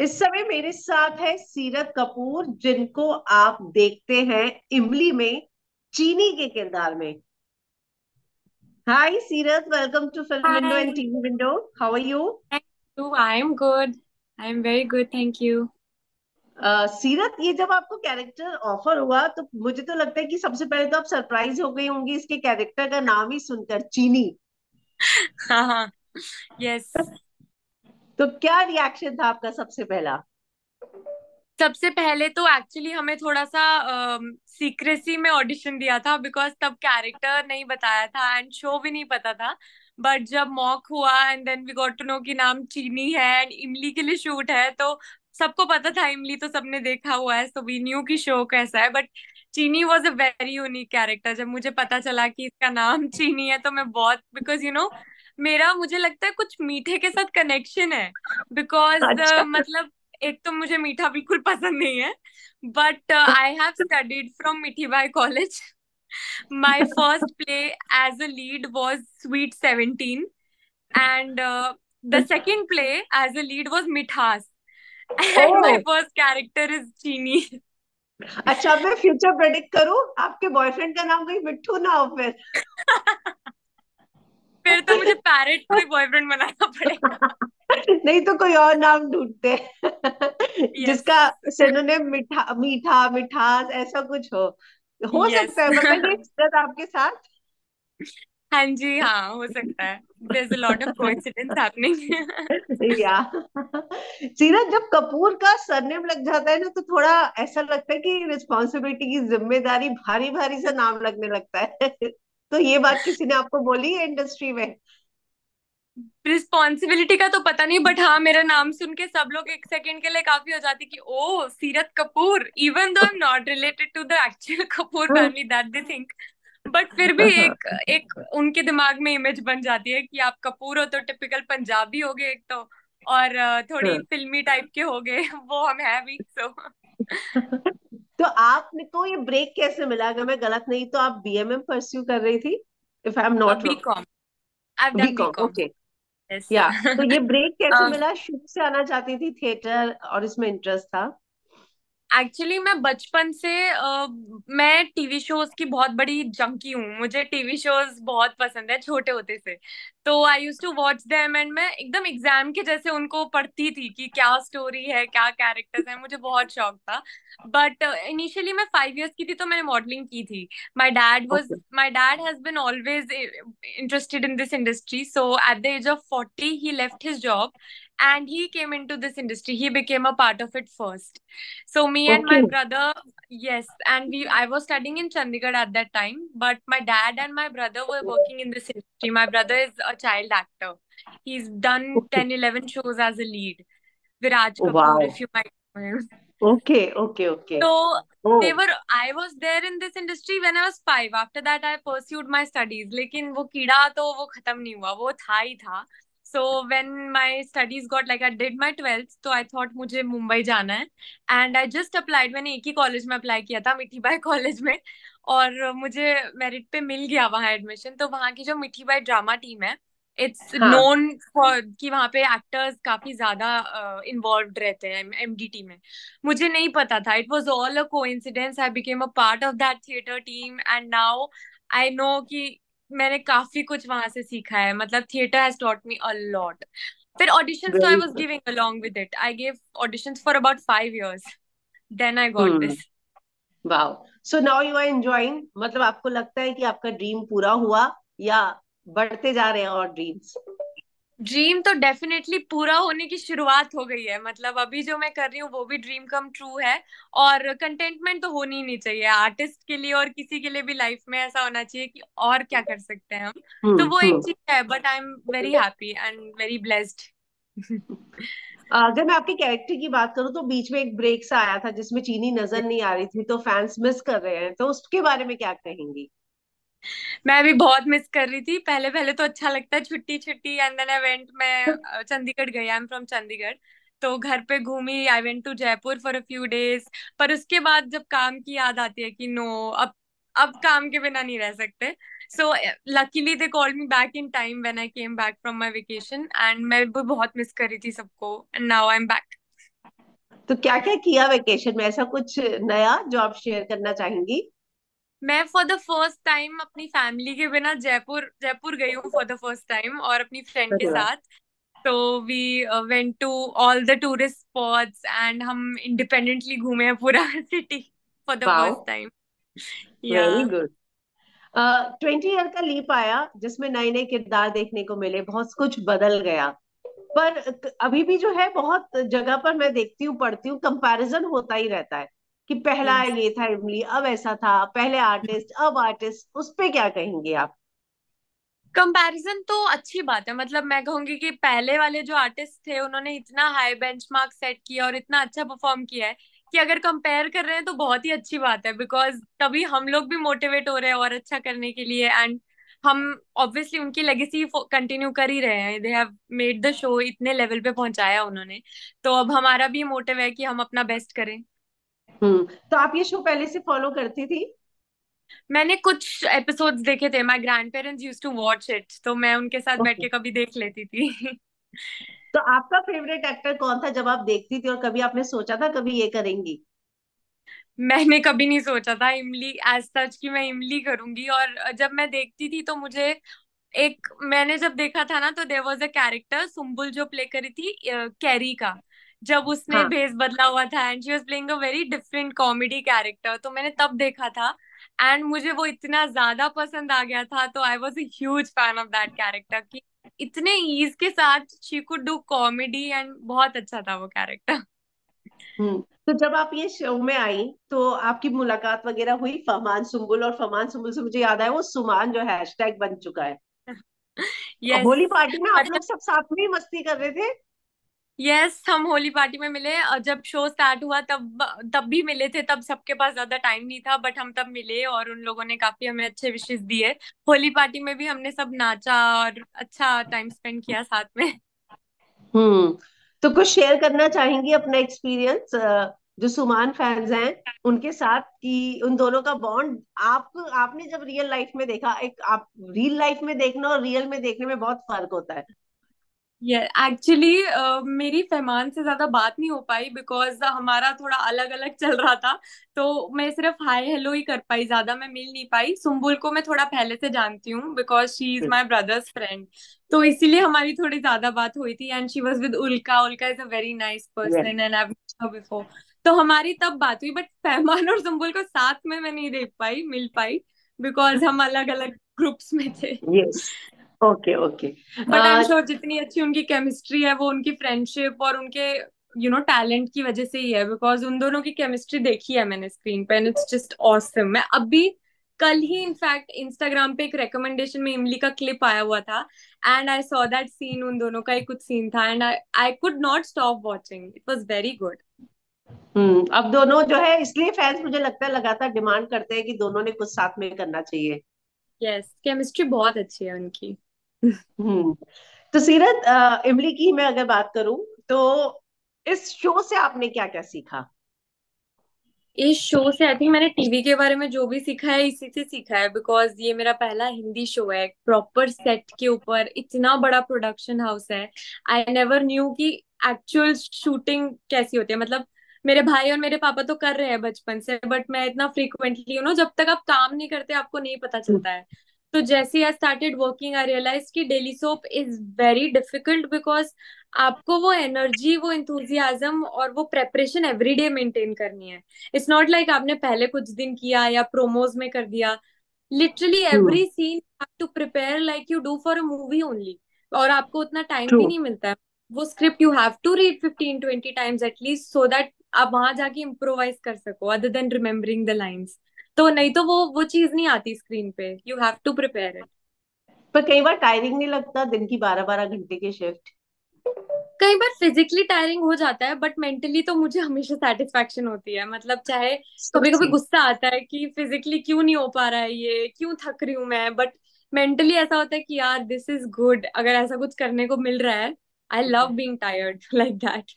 इस समय मेरे साथ है सीरत कपूर, जिनको आप देखते हैं इमली में चीनी के किरदार में। Hi Seerat, welcome to film window and Hi, TV window. How are you? thank you. I'm good. I'm very good, thank you. सीरत, ये जब आपको कैरेक्टर ऑफर हुआ तो मुझे तो लगता है कि सबसे पहले तो आप सरप्राइज हो गई होंगी इसके कैरेक्टर का नाम ही सुनकर, चीनी। हाँ हाँ, yes. तो क्या रिएक्शन था आपका सबसे पहला? सबसे पहले तो एक्चुअली हमें थोड़ा सा सीक्रेसी में ऑडिशन दिया था, बिकॉज तब कैरेक्टर नहीं बताया था एंड शो भी नहीं पता था। बट जब मॉक हुआ and then we got to know कि नाम चीनी है एंड इमली के लिए शूट है, तो सबको पता था इमली तो सबने देखा हुआ है, सो वी न्यू कि शो कैसा है। बट चीनी was a very unique character. जब मुझे पता चला कि इसका नाम चीनी है तो मैं बहुत, बिकॉज मेरा मुझे लगता है कुछ मीठे के साथ कनेक्शन है। बिकॉज अच्छा। मतलब एक तो मुझे मीठा बिल्कुल पसंद नहीं है, but I have studied from Mithibai college. My first play as a lead was sweet 17, and the second play as a lead was Mithaas, and my oh, first character is Cheeni. अच्छा, मैं फ्यूचर प्रेडिक्ट करूं, आपके बॉयफ्रेंड का नाम कहीं मिट्ठू ना हो फिर? फिर तो मुझे पैरेट को ही बॉयफ्रेंड बनाना पड़ेगा। नहीं तो कोई और नाम ढूंढते हैं यस। जिसका सिनोनिम मीठा, मीठा, मिठास ऐसा कुछ हो यस। सकता है, बताइए सीरत आपके साथ। हाँ जी, हाँ, हो सकता है। there's a lot of coincidence happening. या सीरत, जब कपूर का सरनेम लग जाता है ना तो थोड़ा ऐसा लगता है कि रिस्पॉन्सिबिलिटी की जिम्मेदारी भारी भारी सा नाम लगने लगता है तो ये बात किसी ने आपको बोली है इंडस्ट्री में? रिस्पॉन्सिबिलिटी का तो पता नहीं, बट हाँ, मेरा नाम सुन के सब लोग एक सेकंड के लिए काफी हो जाती कि ओ सीरत Kapoor, even though I am not related to the actual Kapoor family that they think. But फिर भी एक एक उनके दिमाग में इमेज बन जाती है कि आप कपूर हो तो टिपिकल पंजाबी हो गए एक तो, और थोड़ी फिल्मी टाइप के हो गए। वो हम है भी सो। तो आपने को ये ब्रेक कैसे मिला? अगर मैं गलत नहीं तो आप बीएमएम परस्यू कर रही थी, if I am not be wrong. Com. I have done B BCom, com. Okay. Yes. या तो ये ब्रेक कैसे मिला? शुरू से आना चाहती थी थिएटर और इसमें इंटरेस्ट था? एक्चुअली मैं बचपन से मैं टीवी शोज की बहुत बड़ी जंकी हूँ। मुझे टीवी शोज बहुत पसंद है छोटे होते से। तो I use to watch them and मैं एकदम एग्जाम के जैसे उनको पढ़ती थी कि क्या स्टोरी है, क्या कैरेक्टर्स हैं। मुझे बहुत शौक था। बट इनिशियली मैं 5 इयर्स की थी तो मैंने मॉडलिंग की थी। Okay. My dad has been always interested in this industry, so at the age of 40 he left his job and he came into this industry. He became a part of it first. So me and okay. my brother, yes, and we I was studying in Chandigarh at that time, but my dad and my brother were working in this industry. My brother is a child actor. He's done okay. 10, 11 shows as a lead. Viraj Kapoor, wow. if you might know him. Okay, okay, okay. So oh. I was there in this industry when I was 5. After that, I pursued my studies. लेकिन वो कीड़ा तो वो खत्म नहीं हुआ, वो था ही था. So when my studies got like I did my 12th, तो I thought मुझे मुंबई जाना है. And I just applied. मैंने एक ही कॉलेज में अप्लाई किया था, मिठीबाई कॉलेज में. और मुझे मेरिट पे मिल गया वहाँ एडमिशन. तो वहाँ की जो मिठीबाई ड्रामा टीम है, इट्स हाँ। नोन फॉर कि वहाँ पे एक्टर्स काफी ज्यादा इन्वॉल्व रहते हैं एमडीटी में. मुझे नहीं पता था. It was all a coincidence. I became a part of that theatre team and now I know कि मैंने काफी कुछ वहां से सीखा है. मतलब theatre has taught me a lot. फिर ऑडिशंस तो I very was good. Giving along with it. I give auditions for about 5 years. Then I got hmm. This. Wow. So now you are enjoying, मतलब आपको लगता है कि आपका dream पूरा हुआ, या बढ़ते जा रहे हैं और ड्रीम्स? ड्रीम तो डेफिनेटली पूरा होने की शुरुआत हो गई है. मतलब अभी जो मैं कर रही हूँ वो भी ड्रीम कम ट्रू है. और कंटेंटमेंट तो होनी ही नहीं चाहिए आर्टिस्ट के लिए, और किसी के लिए भी लाइफ में ऐसा होना चाहिए कि और क्या कर सकते हैं हम. तो वो एक हम्म। चीज है, but I am very happy and very blessed. अगर मैं आपके कैरेक्टर की बात करूं तो बीच में एक ब्रेक सा आया था जिसमें चीनी नजर नहीं आ रही थी, तो फैंस मिस कर रहे हैं, तो उसके बारे में क्या कहेंगी? मैं भी बहुत मिस कर रही थी. पहले पहले तो अच्छा लगता है, छुट्टी छुट्टी, एंड देन आई वेंट. मैं चंडीगढ़ गई. I am from Chandigarh. तो घर पे घूमी. I went to Jaipur for a few days. पर उसके बाद जब काम की याद आती है कि नो, अब काम के बिना नहीं रह सकते. So luckily they called me back in time when I came back from my vacation, and मैं भी बहुत मिस कर रही थी सबको, and now I am back. तो क्या क्या किया वेकेशन में, ऐसा कुछ नया जो आप शेयर करना चाहेंगी? मैं फॉर द फर्स्ट टाइम अपनी फैमिली के बिना जयपुर जयपुर गई हूँ फॉर द फर्स्ट टाइम, और अपनी फ्रेंड के अरे वाह। साथ। तो we went to all the tourist spots and हम इंडिपेंडेंटली घूमे हैं पूरा city for the wow, first time. Yeah. Very good. 20 year का लीप आया जिसमें नए नए किरदार देखने को मिले, बहुत कुछ बदल गया। पर अभी भी जो है बहुत जगह पर मैं देखती हूँ, पढ़ती हूँ, कंपैरिजन होता ही रहता है कि पहला यस। ये था इमली, अब ऐसा था, पहले आर्टिस्ट अब आर्टिस्ट। उस पे क्या कहेंगे आप? कंपैरिजन तो अच्छी बात है, मतलब मैं कहूंगी कि पहले वाले जो आर्टिस्ट थे उन्होंने इतना हाई बेंचमार्क सेट किया और इतना अच्छा परफॉर्म किया है कि अगर कंपेयर कर रहे हैं तो बहुत ही अच्छी बात है, बिकॉज तभी हम लोग भी मोटिवेट हो रहे हैं और अच्छा करने के लिए। एंड हम ऑब्वियसली उनकी लेगेसी कंटिन्यू कर ही रहे हैं, they have made the show, इतने लेवल पे पहुंचाया उन्होंने। तो अब हमारा भी मोटिव है कि हम अपना बेस्ट करें। तो आप ये शो पहले से फॉलो करती थी? मैंने कुछ एपिसोड्स देखे थे, my grandparents used to watch it, तो मैं उनके साथ बैठ ओके। के कभी देख लेती थी। तो आपका फेवरेट एक्टर कौन था जब आप देखती थी, और कभी आपने सोचा था कभी ये करेंगी? मैंने कभी नहीं सोचा था इमली एज सच कि मैं इमली करूंगी, और जब मैं देखती थी तो मुझे एक, मैंने जब देखा था ना तो there was a character Sumbul जो प्ले करी थी कैरी का, जब उसने हाँ। भेस बदला हुआ था and she was playing a very different comedy character, तो मैंने तब देखा था एंड मुझे वो इतना ज्यादा पसंद आ गया था। तो I was a huge fan of that character कि इतने ईज के साथ she could do comedy, and बहुत अच्छा था वो कैरेक्टर। तो जब आप ये शो में आई तो आपकी मुलाकात वगैरह हुई फरमान सुम्बुल, और फरमान सुम्बुल से मुझे याद आया वो सुमान जो हैशटैग बन चुका है। और यस। होली पार्टी में आप लोग सब साथ में ही मस्ती कर रहे थे? यस, हम होली पार्टी में मिले, और जब शो स्टार्ट हुआ तब तब भी मिले थे, तब सबके पास ज्यादा टाइम नहीं था, बट हम तब मिले और उन लोगों ने काफी हमें अच्छे विशेस दिए। होली पार्टी में भी हमने सब नाचा और अच्छा टाइम स्पेंड किया साथ में। हम्म। तो कुछ शेयर करना चाहेंगी अपना एक्सपीरियंस, जो सुमान फैंस हैं उनके साथ, कि उन दोनों का बॉन्ड आप आपने जब रियल लाइफ में देखा, एक आप रियल लाइफ में देखना और रियल में देखने में बहुत फर्क होता है। ये एक्चुअली मेरी फहमान से ज्यादा बात नहीं हो पाई बिकॉज हमारा थोड़ा अलग अलग चल रहा था। तो मैं सिर्फ हाय हेलो ही कर पाई, ज्यादा मैं मिल नहीं पाई। सुम्बुल को मैं थोड़ा पहले से जानती हूँ because she is my brothers friend, तो इसीलिए हमारी थोड़ी ज्यादा बात हुई थी। एंड शी वॉज विद उल्का, उल्का is a very nice yes. Person and I have before, तो हमारी तब बात हुई। बट फहमान और सुम्बुल को साथ में मैं नहीं देख पाई, मिल पाई, बिकॉज हम अलग अलग ग्रुप्स में थे। Yes. Okay okay. But I am sure जितनी अच्छी उनकी केमिस्ट्री है वो उनकी फ्रेंडशिप और उनके टैलेंट की वजह से ही है, बिकॉज उन दोनों की केमिस्ट्री देखी है मैंने स्क्रीन पे एंड इट्स जस्ट ऑसम। मैं अभी कल ही इनफैक्ट इंस्टाग्राम पे एक रिकमेंडेशन में इमली का क्लिप आया हुआ था and I saw that scene, उन दोनों का ही कुछ सीन था and I I could not stop watching, it was very good. अब दोनों जो है, इसलिए फैंस मुझे लगता है लगातार डिमांड करते हैं कि दोनों ने कुछ साथ में करना चाहिए। यस, केमिस्ट्री बहुत अच्छी है उनकी। हम्म। तो सीरत, इमली की मैं अगर बात करूं तो इस शो से आपने क्या क्या सीखा? इस शो से आई थिंक मैंने टीवी के बारे में जो भी सीखा है इसी से सीखा है, बिकॉज ये मेरा पहला हिंदी शो है प्रॉपर सेट के ऊपर, इतना बड़ा प्रोडक्शन हाउस है। आई नेवर न्यू कि एक्चुअल शूटिंग कैसी होती है। मतलब मेरे भाई और मेरे पापा तो कर रहे हैं बचपन से, बट मैं इतना फ्रीक्वेंटली जब तक आप काम नहीं करते आपको नहीं पता चलता है। तो जैसे ही I started working I realize कि daily soap is very difficult, because आपको वो एनर्जी, वो इंथुजियाज्म और वो प्रेपरेशन एवरीडे मेंटेन करनी है। इट्स नॉट लाइक आपने पहले कुछ दिन किया या प्रोमोज में कर दिया। Literally hmm. Every scene have to prepare like you do for a movie only, और आपको उतना टाइम ट्रू। भी नहीं मिलता है। वो script you have to read 15-20 times at least so that आप वहां जाके इम्प्रोवाइज कर सको other than remembering the lines. तो नहीं तो वो चीज नहीं आती स्क्रीन पे, you have to prepare it. पर कई बार टायरिंग नहीं लगता दिन की 12-12 घंटे की शिफ्ट? कई बार फिजिकली टायरिंग हो जाता है बट मेंटली तो मुझे हमेशा सेटिस्फैक्शन होती है। मतलब चाहे कभी कभी सच्ची। गुस्सा आता है कि फिजिकली क्यों नहीं हो पा रहा है, ये क्यों थक रही हूँ मैं, बट मेंटली ऐसा होता है कि यार दिस इज गुड, अगर ऐसा कुछ करने को मिल रहा है। I love being tired like that.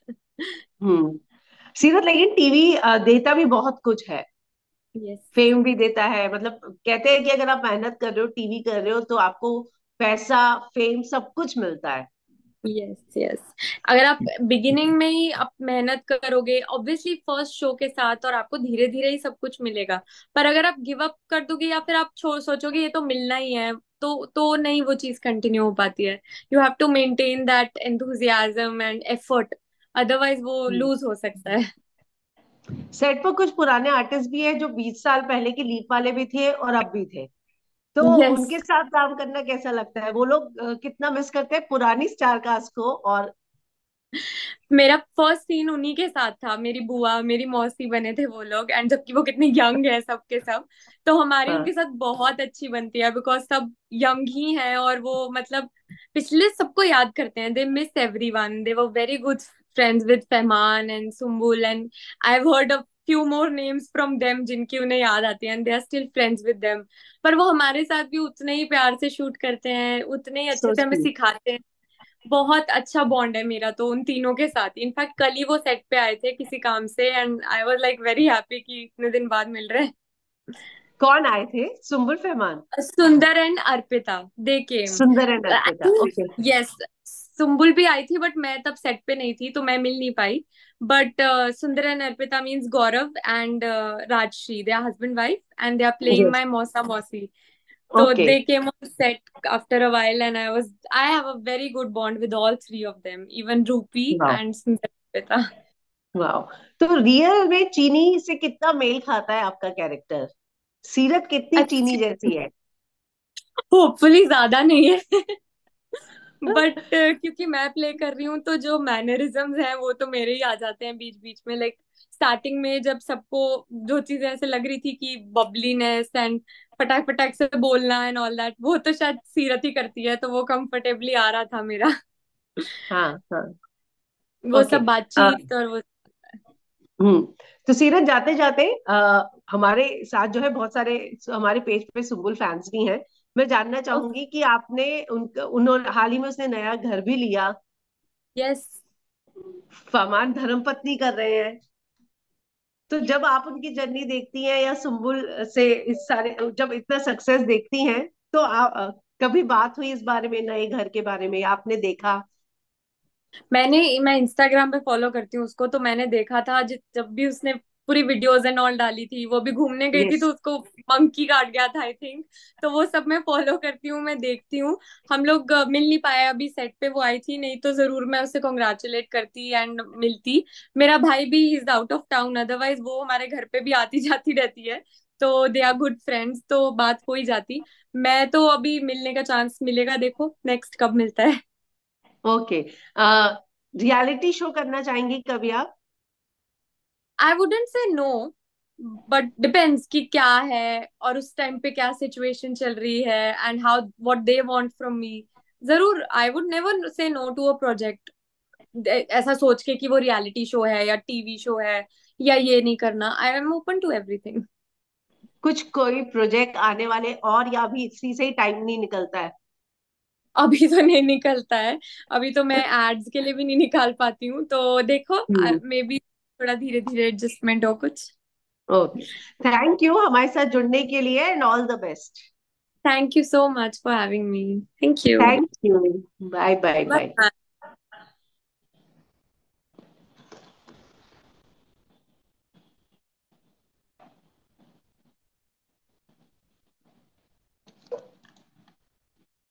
Hmm. Seerat, लेकिन टीवी देता भी बहुत कुछ है। यस। फेम भी देता है, मतलब कहते हैं कि अगर आप मेहनत कर रहे हो, टीवी कर रहे हो, तो आपको पैसा, फेम, सब कुछ मिलता है। Yes yes. अगर आप बिगिनिंग में ही आप मेहनत करोगे ऑब्वियसली फर्स्ट शो के साथ, और आपको धीरे धीरे ही सब कुछ मिलेगा। पर अगर आप गिव अप कर दोगे या फिर आप सोचोगे ये तो मिलना ही है, तो नहीं वो चीज कंटिन्यू हो पाती है। You have to maintain that enthusiasm and effort, otherwise वो लूज हो सकता है। सेट पर कुछ पुराने आर्टिस्ट भी है जो 20 साल पहले के लीप वाले भी थे और अब भी थे, तो यस। उनके साथ काम करना कैसा लगता है? वो लोग कितना मिस करते हैं पुरानी स्टार कास्ट को? और मेरा फर्स्ट सीन उन्हीं के साथ था, मेरी बुआ मेरी मौसी बने थे वो लोग, एंड जबकि वो कितनी यंग है सबके सब, तो हमारी हाँ। उनके साथ बहुत अच्छी बनती है बिकॉज सब यंग ही हैं, और वो मतलब पिछले सबको याद करते हैं। They miss everyone, they were very good friends with Fahmaan and Sumbul, and I have heard a few more names from them जिनकी उन्हें याद आती है, and they are still friends with them. पर वो हमारे साथ भी उतने ही प्यार से शूट करते हैं, उतने ही अच्छे सो से हमें स्वीट। सिखाते हैं। बहुत अच्छा बॉन्ड है मेरा तो उन तीनों के साथ। इनफैक्ट कल ही वो सेट पे आए थे किसी काम से, and I was like very happy कि इतने दिन बाद मिल रहे हैं। कौन आए थे? सुम्बुल फहमान? सुंदर एंड अर्पिता, दे केम सुंदर and Arpita, actually. Okay. Yes. Sumbul भी आई थी बट मैं तब सेट पे नहीं थी तो मैं मिल नहीं पाई। But Sundar and Arpita means Gaurav and Rajshree, they are husband wife and they are playing yes. My मौसा मौसी। So okay. they came on set after a while, and I have a very good bond with all three of them, even Rupi वाह। and Smita. वाह। तो real में चीनी से कितना mail खाता है आपका कैरेक्टर? सीरत कितनी चीनी अच्छी। जैसी है? होपफुली ज्यादा नहीं है। बट क्योंकि मैं प्ले कर रही हूँ तो जो मैनरिज्म्स हैं वो तो मेरे ही आ जाते हैं बीच बीच में। लाइक स्टार्टिंग में जब सबको जो चीजें ऐसे लग रही थी कि बबलीनेस एंड फटाक फटाक से बोलना एंड ऑल दैट, वो तो शायद सीरत ही करती है, तो वो कंफर्टेबली आ रहा था मेरा। हाँ हाँ। वो ओके। सब बातचीत और वो। हम्म। तो सीरत, जाते जाते हमारे साथ जो है बहुत सारे हमारे पेज पे सुम्बुल फैंस भी हैं। मैं जानना चाहूंगी कि आपने उन्होंने हाल ही में उसने नया घर भी लिया, यस। फरमान धर्मपत्नी कर रहे हैं। तो जब आप उनकी जर्नी देखती हैं या सुम्बुल से इस सारे जब इतना सक्सेस देखती हैं, तो कभी बात हुई इस बारे में, नए घर के बारे में आपने देखा? मैं इंस्टाग्राम पे फॉलो करती हूँ उसको, तो मैंने देखा था जब भी उसने पूरी वीडियोस एंड ऑल डाली थी, वो भी घूमने गई थी यस। तो उसको मंकी काट गया था आई थिंक। तो वो सब मैं फॉलो करती हूँ, मैं देखती हूँ। हम लोग मिल नहीं पाए अभी सेट पे, वो आई थी, नहीं तो जरूर मैं उसे कॉन्ग्रेचुलेट करती एंड मिलती। मेरा भाई भी is out of town, otherwise वो हमारे घर पे भी आती जाती रहती है। तो दे आर गुड फ्रेंड्स, तो बात हो ही जाती। मैं तो अभी मिलने का चांस मिलेगा, देखो नेक्स्ट कब मिलता है। ओके। रियलिटी शो करना चाहेंगी कभी आप? I wouldn't say no, but depends कि क्या है और उस टाइम पे क्या सिचुएशन चल रही है and how what they want from me. जरूर I would never say no to a project, ऐसा सोच के कि वो रियलिटी शो है या टीवी शो है या ये नहीं करना। I am open to everything. कुछ कोई प्रोजेक्ट आने वाले और, या भी इसी से ही टाइम नहीं निकलता है? अभी तो नहीं निकलता है। अभी तो मैं एड्स के लिए भी नहीं निकाल पाती हूँ, तो देखो हम्म। मे बी थोड़ा धीरे धीरे एडजस्टमेंट हो कुछ। ओके। थैंक यू हमारे साथ जुड़ने के लिए, and all the best. Thank you so much for having me. Thank you. Thank you. Bye bye bye. Bye.